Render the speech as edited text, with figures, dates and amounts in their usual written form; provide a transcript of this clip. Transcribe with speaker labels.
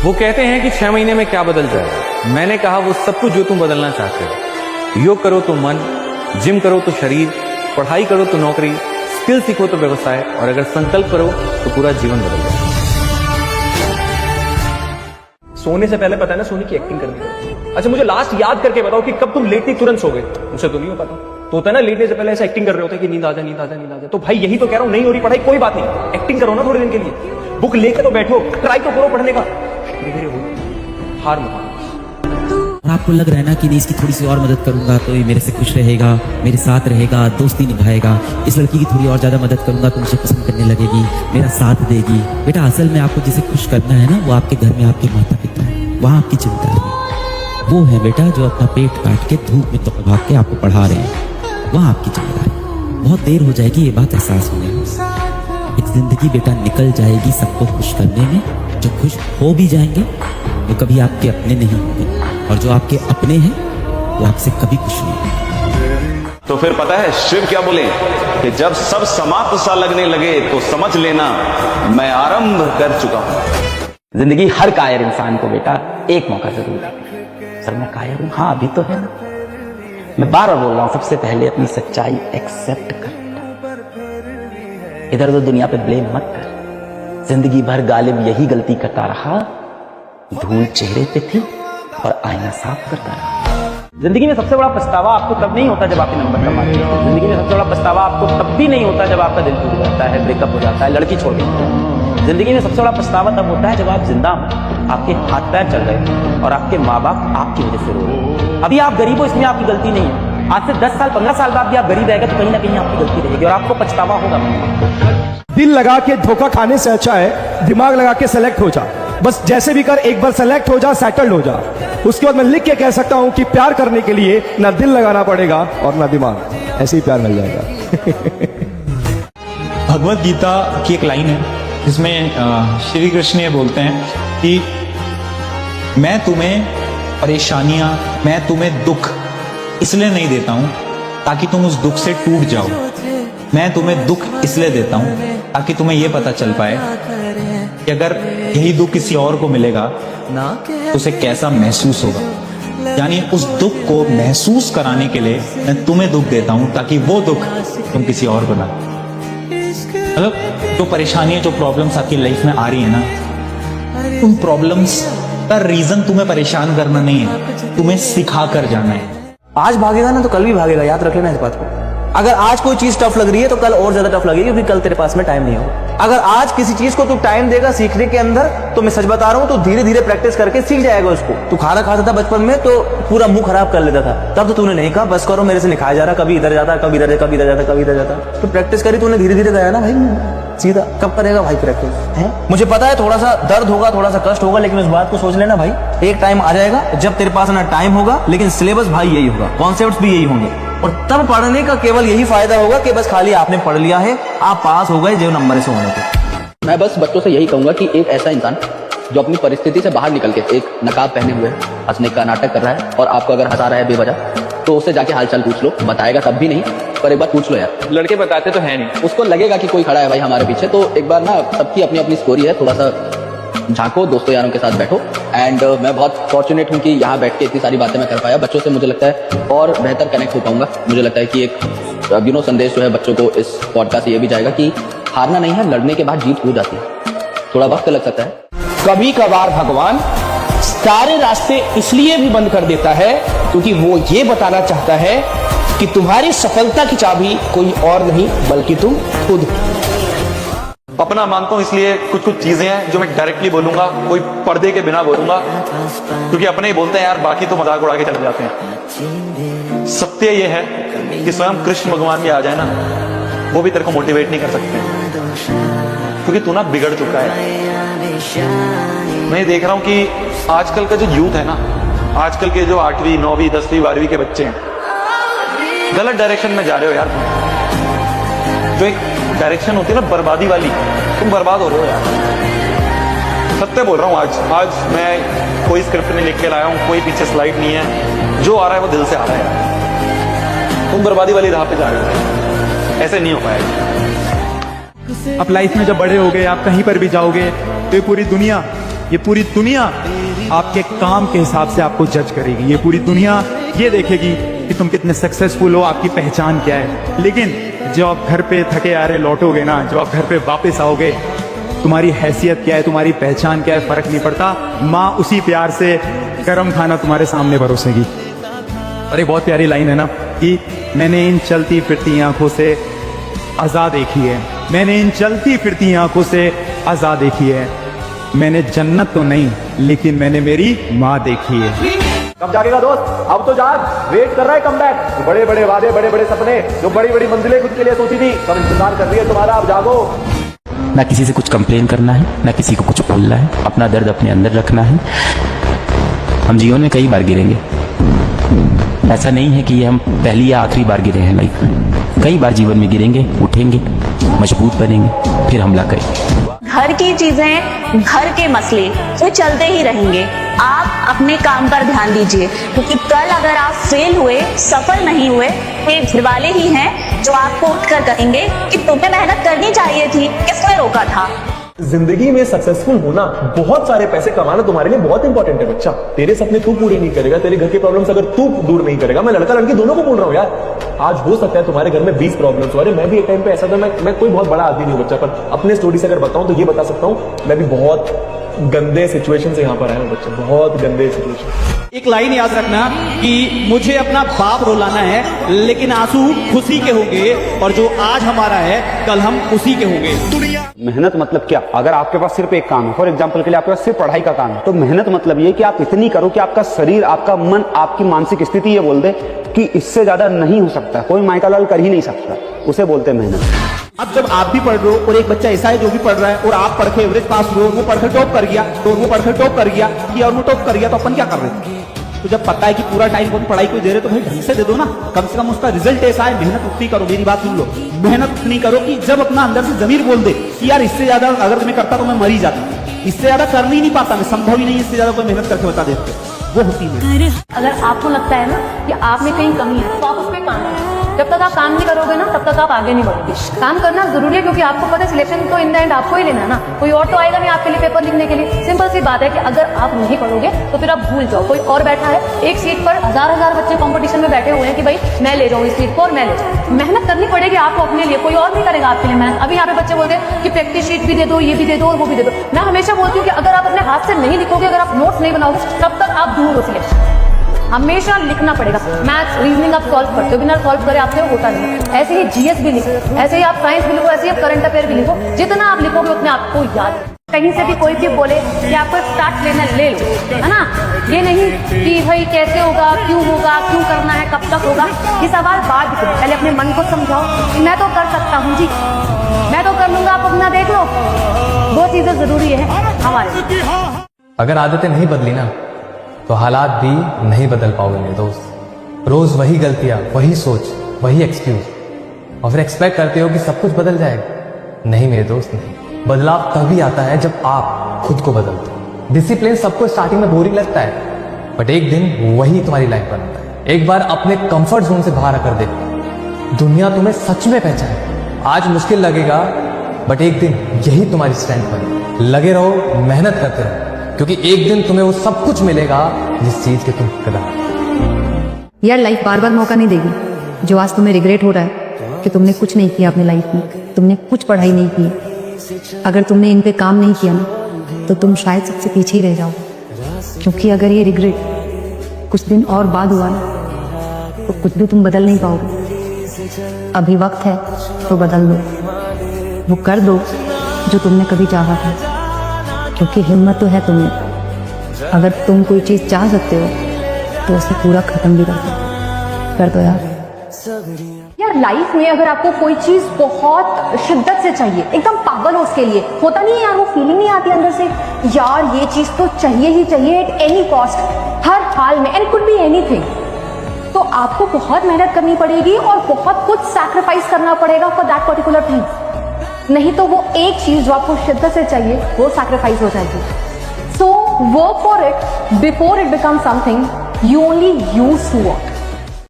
Speaker 1: वो कहते हैं कि 6 महीने में क्या बदल जाए। मैंने कहा वो सब कुछ जो तुम बदलना चाहते हो। योग करो तो मन, जिम करो तो शरीर, पढ़ाई करो तो नौकरी, स्किल सीखो तो व्यवसाय, और अगर संकल्प करो तो पूरा जीवन बदल जाए।
Speaker 2: सोने से पहले पता है ना सोने की एक्टिंग करनी है। अच्छा मुझे लास्ट याद करके बताओ कि कब तुम लेटती तुरंत सो गए। मुझसे तो नहीं हो पाता। तो होता है ना लेटने से पहले ऐसा एक्टिंग कर रहे होते हैं कि नींद आ जाए नींद आ जाए नींद आ जाए। तो भाई यही तो कह रहा हूं, नहीं हो रही पढ़ाई कोई बात नहीं, एक्टिंग करो ना थोड़े दिन के लिए। बुक लेके तो बैठो, ट्राई तो करो पढ़ने का, धीरे धीरे हो, हार मत मानो।
Speaker 3: और आपको लग रहा है ना कि नहीं इसकी थोड़ी सी और मदद करूंगा तो ये मेरे से खुश रहेगा, मेरे साथ रहेगा, दोस्ती निभाएगा, इस लड़की की थोड़ी और ज्यादा मदद करूंगा तो मुझे पसंद करने लगेगी, मेरा साथ देगी। बेटा असल में आपको जिसे खुश करना है ना वो आपके घर में आपके माता पिता है, वहाँ आपकी जिम्मेदारी है। वो है बेटा जो अपना पेट काट के धूप में तो भाग के आपको पढ़ा रहे हैं, वहाँ आपकी जिम्मेदारी। बहुत देर हो जाएगी ये बात एहसास होने में। एक जिंदगी बेटा निकल जाएगी सबको खुश करने में। जो खुश हो भी जाएंगे वो कभी आपके अपने नहीं होंगे, और जो आपके अपने हैं वो आपसे कभी खुश नहीं होंगे।
Speaker 4: तो फिर पता है शिव क्या बोले कि जब सब समाप्त सा लगने लगे तो समझ लेना मैं आरंभ कर चुका हूं।
Speaker 5: जिंदगी हर कायर इंसान को बेटा एक मौका जरूर है। सर मैं कायर हूं, हाँ अभी तो है ना। मैं बार बार बोल रहा हूं, सबसे पहले अपनी सच्चाई एक्सेप्ट कर। इधर उधर दुनिया पे ब्लेम मत कर। जिंदगी भर गालिब यही गलती करता रहा, धूल चेहरे पे थी और आईना साफ करता रहा। जिंदगी में सबसे बड़ा पछतावा आपको तब नहीं होता जब आपके नंबर कम आते हैं। जिंदगी में सबसे बड़ा पछतावा आपको तब भी नहीं होता जब आपका दिल टूट जाता है, ब्रेकअप हो जाता है, लड़की छोड़ देती है। जिंदगी में सबसे बड़ा पछतावा तब होता है जब आप जिंदा हो, आपके हाथ पैर चल रहे हैं और आपके माँ बाप आपकी वजह से रो रहे हैं। अभी आप गरीब हो इसमें आपकी गलती नहीं है। आज से 10 साल 15 साल बाद भी आप गरीब रहेगा तो कहीं ना कहीं आपकी गलती रहेगी और आपको पछतावा होगा।
Speaker 6: दिल लगा के धोखा खाने से अच्छा है दिमाग लगा के सेलेक्ट हो जा। बस जैसे भी कर एक बार सेलेक्ट हो जा, सेटल्ड हो जा। उसके बाद मैं लिख के कह सकता हूं कि प्यार करने के लिए ना दिल लगाना पड़ेगा और ना दिमाग, ऐसे ही प्यार मिल जाएगा।
Speaker 7: भगवत गीता की एक लाइन है जिसमें श्री कृष्ण ये बोलते हैं कि मैं तुम्हें परेशानियां, मैं तुम्हें दुख इसलिए नहीं देता हूं ताकि तुम उस दुख से टूट जाओ। मैं तुम्हें दुख इसलिए देता हूं ताकि तुम्हें यह पता चल पाए कि अगर यही दुख किसी और को मिलेगा तो उसे कैसा महसूस होगा। यानी उस दुख को महसूस कराने के लिए मैं तुम्हें दुख देता हूं ताकि वो दुख तुम किसी और को ना। मतलब जो परेशानियां, जो प्रॉब्लम्स आपकी लाइफ में आ रही है ना, उन प्रॉब्लम्स का रीजन तुम्हें परेशान करना नहीं है, तुम्हें सिखा कर जाना है।
Speaker 5: आज भागेगा ना तो कल भी भागेगा, याद रख लेना इस बात को। अगर आज कोई चीज टफ लग रही है तो कल और ज्यादा टफ लगेगी क्योंकि कल तेरे पास में टाइम नहीं होगा। अगर आज किसी चीज को तू टाइम देगा सीखने के अंदर तो मैं सच बता रहा हूं तो धीरे धीरे प्रैक्टिस करके सीख जाएगा उसको। तू खाना खाता था बचपन में तो पूरा मुंह खराब कर लेता था, तब तो तूने नहीं कहा बस करो मेरे से नहीं खाया जा रहा, कभी इधर जाता कभी इधर कभी इधर जाता कभी इधर जाता। तो प्रैक्टिस करी तूने, धीरे धीरे गया ना भाई सीधा। कब करेगा भाई प्रैक्टिस है? मुझे पता है थोड़ा सा दर्द होगा, थोड़ा सा कष्ट होगा, लेकिन उस बात को सोच लेना भाई, एक टाइम आ जाएगा जब तेरे पास ना टाइम होगा लेकिन सिलेबस भाई यही होगा, कॉन्सेप्ट्स भी यही होंगे। और तब पढ़ने का केवल यही फायदा होगा कि बस खाली आपने पढ़ लिया है, आप पास हो गए जो नंबर से होने के। मैं बस बच्चों से यही कहूंगा कि एक ऐसा इंसान जो अपनी परिस्थिति से बाहर निकल के एक नकाब पहने हुए हंसने का नाटक कर रहा है और आपको अगर हंसा रहा है बेवजह तो उससे जाके हालचाल पूछ लो। बताएगा तब भी नहीं पर एक बार पूछ लो यार।
Speaker 1: लड़के बताते तो है नहीं,
Speaker 5: उसको लगेगा कि कोई खड़ा है भाई हमारे पीछे। तो एक बार ना सबकी अपनी अपनी स्टोरी है, थोड़ा सा झांको, दोस्तों यारों के साथ बैठो। एंड मैं बहुत फॉर्चुनेट हूँ कि यहाँ बैठ के इतनी सारी बातें मैं कर पाया। बच्चों से मुझे लगता है और बेहतर कनेक्ट हो पाऊंगा। मुझे लगता है कि एक संदेश जो है बच्चों को इस पॉडकास्ट से ये भी जाएगा कि हारना नहीं है, लड़ने के बाद जीत हो जाती है। थोड़ा वक्त लग सकता है।
Speaker 8: कभी कभार भगवान सारे रास्ते इसलिए भी बंद कर देता है क्योंकि वो ये बताना चाहता है कि तुम्हारी सफलता की चाबी कोई और नहीं बल्कि तुम खुद।
Speaker 4: अपना मानता हूं इसलिए कुछ कुछ चीजें हैं जो मैं डायरेक्टली बोलूंगा, कोई पर्दे के बिना बोलूंगा, क्योंकि अपने ही बोलते हैं यार, बाकी तो मजाक उड़ा के चले जाते हैं। सत्य ये है कि स्वयं कृष्ण भगवान भी आ जाए ना, वो भी तेरे को मोटिवेट नहीं कर सकते क्योंकि तू ना बिगड़ चुका है। मैं देख रहा हूं कि आजकल का जो यूथ है ना, आजकल के जो 8वीं 9वीं 10वीं 12वीं के बच्चे हैं, गलत डायरेक्शन में जा रहे हो यार। जो एक डायरेक्शन होती है ना बर्बादी वाली, तुम बर्बाद हो रहे हो यार। सत्य बोल रहा हूं। आज मैं कोई स्क्रिप्ट नहीं लिख के लाया हूं, कोई पीछे स्लाइड नहीं है, जो आ रहा है वो दिल से आ रहा है। तुम बर्बादी वाली राह पे जा रहे हो, ऐसे नहीं हो पाएगा।
Speaker 6: अब लाइफ में जब बड़े हो गए, आप कहीं पर भी जाओगे तो ये पूरी दुनिया ये पूरी दुनिया आपके काम के हिसाब से आपको जज करेगी। ये पूरी दुनिया ये देखेगी कि तुम कितने सक्सेसफुल हो, आपकी पहचान क्या है। लेकिन जब आप घर पे थके आ रहे लौटोगे ना, जब आप घर पे वापस आओगे, तुम्हारी हैसियत क्या है, तुम्हारी पहचान क्या है, फर्क नहीं पड़ता। माँ उसी प्यार से गरम खाना तुम्हारे सामने परोसेगी। और एक बहुत प्यारी लाइन है ना कि मैंने इन चलती फिरती आंखों से अज़ा देखी है, मैंने इन चलती फिरती आंखों से अज़ा देखी है। मैंने जन्नत तो नहीं, लेकिन मैंने मेरी माँ देखी है।
Speaker 2: कब जागेगा दोस्त? अब तो जाग, वेट कर रहा है कमबैक। बड़े बड़े वादे, बड़े बड़े सपने, जो बड़ी बड़ी मंजिलें खुद के लिए सोची थी, सब इंतजार कर रही है तुम्हारा। अब जागो।
Speaker 3: ना किसी से कुछ कंप्लेन करना है, ना किसी को कुछ बोलना है, अपना दर्द अपने अंदर रखना है। हम जीवन में कई बार गिरेंगे, ऐसा नहीं है कि ये हम पहली या आखिरी बार गिरे हैं लाइफ में। कई बार जीवन में गिरेंगे, उठेंगे, मजबूत बनेंगे, फिर हमला करेंगे।
Speaker 9: घर की चीजें, घर के मसले वो चलते ही रहेंगे। आप अपने काम पर ध्यान दीजिए, क्योंकि कल अगर आप फेल हुए, सफल नहीं हुए, ये घर वाले ही हैं जो आपको उठकर कहेंगे कि तुम्हें मेहनत करनी चाहिए थी, किसने रोका था।
Speaker 2: जिंदगी में सक्सेसफुल होना, बहुत सारे पैसे कमाना तुम्हारे लिए बहुत इंपॉर्टेंट है बच्चा। तेरे सपने तू पूरे नहीं करेगा, तेरे घर के प्रॉब्लम्स अगर तू दूर नहीं करेगा, मैं लड़का लड़की दोनों को बोल रहा हूँ यार। आज हो सकता है तुम्हारे घर में 20 प्रॉब्लम्स हो। अरे मैं भी एक टाइम पे ऐसा था, मैं कोई बहुत बड़ा आदमी नहीं हूँ बच्चा, पर अपने स्टोरी से अगर बताऊं तो ये बता सकता हूँ, मैं भी बहुत गंदे सिचुएशन से यहाँ पर आया हूँ बच्चा, बहुत गंदे सिचुएशन।
Speaker 10: एक लाइन याद रखना कि मुझे अपना बाप रुलाना है, लेकिन आंसू खुशी के होंगे, और जो आज हमारा है कल हम उसी के होंगे।
Speaker 11: मेहनत मतलब क्या? अगर आपके पास सिर्फ एक काम है, फॉर एग्जांपल के लिए आपके पास सिर्फ पढ़ाई का काम है, तो मेहनत मतलब ये कि आप इतनी करो कि आपका शरीर, आपका मन, आपकी मानसिक स्थिति ये बोल दे कि इससे ज्यादा नहीं हो सकता, कोई माइका लाल कर ही नहीं सकता, उसे बोलते हैं मेहनत।
Speaker 10: अब जब आप भी पढ़ रहे हो और एक बच्चा ऐसा है जो भी पढ़ रहा है, और आप पढ़ के एवरेज पास हुए, वो पढ़कर टॉप कर गया, तो वो पढ़कर टॉप कर गया, और वो टॉप कर गया, तो अपन क्या कर रहे थे? तो जब पता है कि पूरा टाइम को पढ़ाई को दे रहे, तो भाई ढंग से दे दो ना, कम से कम उसका रिजल्ट ऐसा है। मेहनत उतनी करो, मेरी बात सुन लो, मेहनत उतनी करो कि जब अपना अंदर से जमीर बोल दे कि यार इससे ज्यादा अगर मैं करता तो मैं मर ही जाता, इससे ज्यादा कर नहीं पाता, मैं संभव ही नहीं, इससे ज्यादा कोई मेहनत करके बता देते, वो होती है।
Speaker 9: अगर आपको लगता है ना कि आप में कहीं कमी है, तो आप उस पर काम करें। जब तक आप काम नहीं करोगे ना, तब तक आप आगे नहीं बढ़ोगे। काम करना जरूरी है, क्योंकि आपको पता है सिलेक्शन तो इन द एंड आपको ही लेना है ना, कोई और तो आएगा नहीं आपके लिए पेपर लिखने के लिए। सिंपल सी बात है कि अगर आप नहीं पढ़ोगे तो फिर आप भूल जाओ, कोई और बैठा है एक सीट पर, हजार बच्चे कंपटीशन में बैठे हुए हैं कि भाई मैं ले जाऊँ इस सीट को और मैं ले जाऊँ। मेहनत करनी पड़ेगी आपको अपने लिए, कोई और नहीं करेगा आपके लिए मेहनत। अभी यहाँ पे बच्चे बोलते हैं कि प्रैक्टिस शीट भी दे दो, ये भी दे दो और वो भी दे दो। मैं हमेशा बोलती हूँ कि अगर आप अपने हाथ से नहीं लिखोगे, अगर आप नोट्स नहीं बनाओगे, तब तक आप दूर हो सिलेक्शन। हमेशा लिखना पड़ेगा। मैथ्स, रीजनिंग आप सॉल्व करते हो, बिना सॉल्व करे आपसे होता नहीं। ऐसे ही जीएस भी लिखो, ऐसे ही आप साइंस भी लिखो, ऐसे ही आप करंट अफेयर भी लिखो। जितना आप लिखोगे उतने आपको याद। कहीं से भी कोई भी बोले कि आपको स्टार्ट लेना, ले लो, है ना। ये नहीं कि भाई कैसे होगा, क्यों करना है, कब तक होगा, ये सवाल बाद में। पहले अपने मन को समझाओ कि मैं तो कर सकता हूँ जी, मैं तो कर लूंगा, आप अपना देख लो। दो चीजें जरूरी है हमारे।
Speaker 1: अगर आदतें नहीं बदली ना, तो हालात भी नहीं बदल पाओगे मेरे दोस्त। रोज वही गलतियां, वही सोच, वही एक्सक्यूज, और फिर एक्सपेक्ट करते हो कि सब कुछ बदल जाएगा। नहीं मेरे दोस्त, नहीं। बदलाव तभी आता है जब आप खुद को बदलते हो। डिसिप्लिन सबको स्टार्टिंग में बोरिंग लगता है, बट एक दिन वही तुम्हारी लाइफ बनाता है। एक बार अपने कंफर्ट जोन से बाहर आकर देखो, दुनिया तुम्हें सच में पहचाने। आज मुश्किल लगेगा, बट एक दिन यही तुम्हारी स्ट्रेंथ बनेगी। लगे रहो, मेहनत करते रहो, क्योंकि एक दिन तुम्हें वो सब कुछ मिलेगा जिस चीज के तुम कदर।
Speaker 9: यार लाइफ बार बार मौका नहीं देगी। जो आज तुम्हें रिग्रेट हो रहा है कि तुमने कुछ नहीं किया अपनी लाइफ में, तुमने कुछ पढ़ाई नहीं की, अगर तुमने इन पे काम नहीं किया ना, तो तुम शायद सबसे पीछे ही रह जाओगे। क्योंकि अगर ये रिग्रेट कुछ दिन और बाद हुआ ना, तो कुछ भी तुम बदल नहीं पाओगे। अभी वक्त है तो बदल दो, वो कर दो जो तुमने कभी चाहा था, क्योंकि हिम्मत तो है तुम्हें। अगर तुम कोई चीज चाह सकते हो तो उसे पूरा खत्म भी कर दो यार। लाइफ में अगर आपको कोई चीज बहुत शिद्दत से चाहिए, एकदम पागल हो उसके लिए, होता नहीं है यार, वो फीलिंग नहीं आती अंदर से, यार ये चीज तो चाहिए ही चाहिए एट एनी कॉस्ट, हर हाल में, एंड कुड बी एनीथिंग। तो आपको बहुत मेहनत करनी पड़ेगी और बहुत कुछ सैक्रिफाइस करना पड़ेगा फॉर दैट पर्टिकुलर थिंग। नहीं तो वो एक चीज जो आपको शिद्दत से चाहिए वो सैक्रिफाइस हो जाएगी। So work for it before it become something you only use to work.